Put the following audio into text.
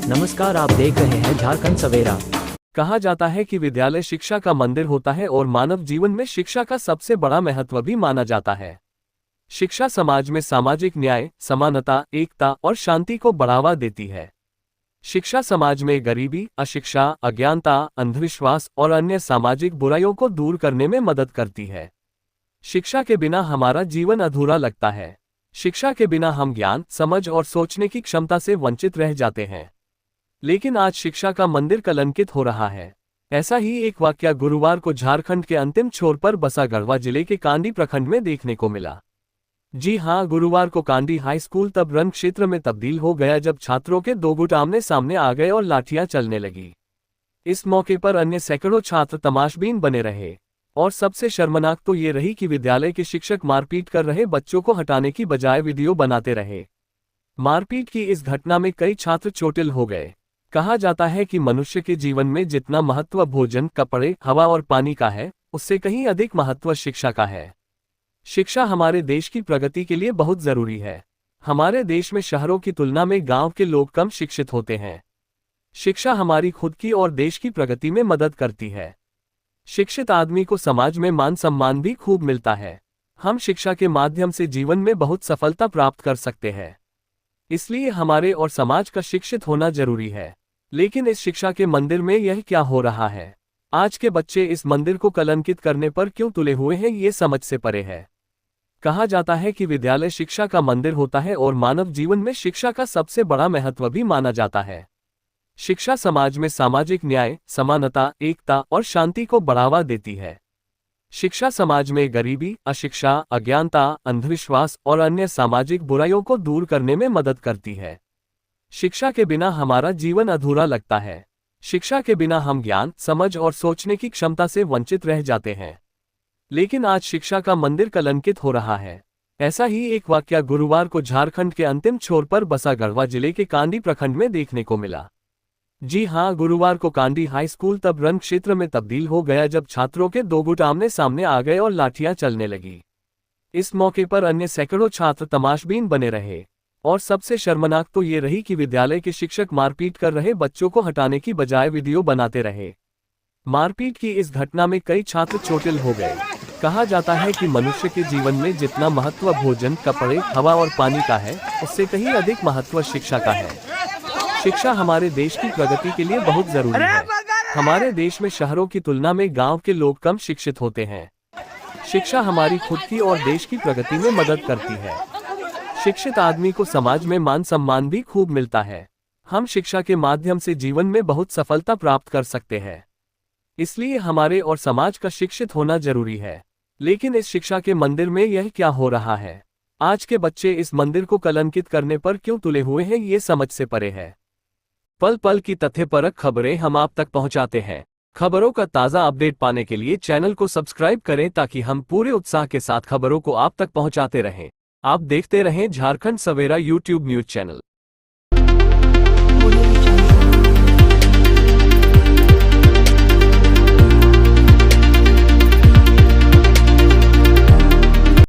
नमस्कार, आप देख रहे हैं झारखंड सवेरा। कहा जाता है कि विद्यालय शिक्षा का मंदिर होता है और मानव जीवन में शिक्षा का सबसे बड़ा महत्व भी माना जाता है। शिक्षा समाज में सामाजिक न्याय, समानता, एकता और शांति को बढ़ावा देती है। शिक्षा समाज में गरीबी, अशिक्षा, अज्ञानता, अंधविश्वास और अन्य सामाजिक बुराइयों को दूर करने में मदद करती है। शिक्षा के बिना हमारा जीवन अधूरा लगता है। शिक्षा के बिना हम ज्ञान, समझ और सोचने की क्षमता से वंचित रह जाते हैं। लेकिन आज शिक्षा का मंदिर कलंकित हो रहा है। ऐसा ही एक वाकया गुरुवार को झारखंड के अंतिम छोर पर बसा गढ़वा जिले के कांडी प्रखंड में देखने को मिला। जी हां, गुरुवार को कांडी हाई स्कूल तब रण क्षेत्र में तब्दील हो गया जब छात्रों के दो गुट आमने सामने आ गए और लाठियां चलने लगी। इस मौके पर अन्य सैकड़ों छात्र तमाशबीन बने रहे और सबसे शर्मनाक तो ये रही कि विद्यालय के शिक्षक मारपीट कर रहे बच्चों को हटाने की बजाय वीडियो बनाते रहे। मारपीट की इस घटना में कई छात्र चोटिल हो गए। कहा जाता है कि मनुष्य के जीवन में जितना महत्व भोजन, कपड़े, हवा और पानी का है, उससे कहीं अधिक महत्व शिक्षा का है। शिक्षा हमारे देश की प्रगति के लिए बहुत जरूरी है। हमारे देश में शहरों की तुलना में गांव के लोग कम शिक्षित होते हैं। शिक्षा हमारी खुद की और देश की प्रगति में मदद करती है। शिक्षित आदमी को समाज में मान सम्मान भी खूब मिलता है। हम शिक्षा के माध्यम से जीवन में बहुत सफलता प्राप्त कर सकते हैं। इसलिए हमारे और समाज का शिक्षित होना जरूरी है। लेकिन इस शिक्षा के मंदिर में यह क्या हो रहा है? आज के बच्चे इस मंदिर को कलंकित करने पर क्यों तुले हुए हैं, ये समझ से परे है। कहा जाता है कि विद्यालय शिक्षा का मंदिर होता है और मानव जीवन में शिक्षा का सबसे बड़ा महत्व भी माना जाता है। शिक्षा समाज में सामाजिक न्याय, समानता, एकता और शांति को बढ़ावा देती है। शिक्षा समाज में गरीबी, अशिक्षा, अज्ञानता, अंधविश्वास और अन्य सामाजिक बुराइयों को दूर करने में मदद करती है। शिक्षा के बिना हमारा जीवन अधूरा लगता है। शिक्षा के बिना हम ज्ञान, समझ और सोचने की क्षमता से वंचित रह जाते हैं। लेकिन आज शिक्षा का मंदिर कलंकित हो रहा है। ऐसा ही एक वाकया गुरुवार को झारखंड के अंतिम छोर पर बसा गढ़वा जिले के कांडी प्रखंड में देखने को मिला। जी हां, गुरुवार को कांडी हाई स्कूल तब रण क्षेत्र में तब्दील हो गया जब छात्रों के दो गुट आमने सामने आ गए और लाठियां चलने लगी। इस मौके पर अन्य सैकड़ों छात्र तमाशबीन बने रहे और सबसे शर्मनाक तो ये रही कि विद्यालय के शिक्षक मारपीट कर रहे बच्चों को हटाने की बजाय वीडियो बनाते रहे। मारपीट की इस घटना में कई छात्र चोटिल हो गए। कहा जाता है कि मनुष्य के जीवन में जितना महत्व भोजन, कपड़े, हवा और पानी का है, उससे कहीं अधिक महत्व शिक्षा का है। शिक्षा हमारे देश की प्रगति के लिए बहुत जरूरी है। हमारे देश में शहरों की तुलना में गांव के लोग कम शिक्षित होते हैं। शिक्षा हमारी खुद की और देश की प्रगति में मदद करती है। शिक्षित आदमी को समाज में मान सम्मान भी खूब मिलता है। हम शिक्षा के माध्यम से जीवन में बहुत सफलता प्राप्त कर सकते हैं। इसलिए हमारे और समाज का शिक्षित होना जरूरी है। लेकिन इस शिक्षा के मंदिर में यह क्या हो रहा है? आज के बच्चे इस मंदिर को कलंकित करने पर क्यों तुले हुए हैं, ये समझ से परे है। पल पल की तथ्यपरक खबरें हम आप तक पहुंचाते हैं। खबरों का ताज़ा अपडेट पाने के लिए चैनल को सब्सक्राइब करें ताकि हम पूरे उत्साह के साथ खबरों को आप तक पहुंचाते रहें। आप देखते रहें झारखंड सवेरा यूट्यूब न्यूज चैनल।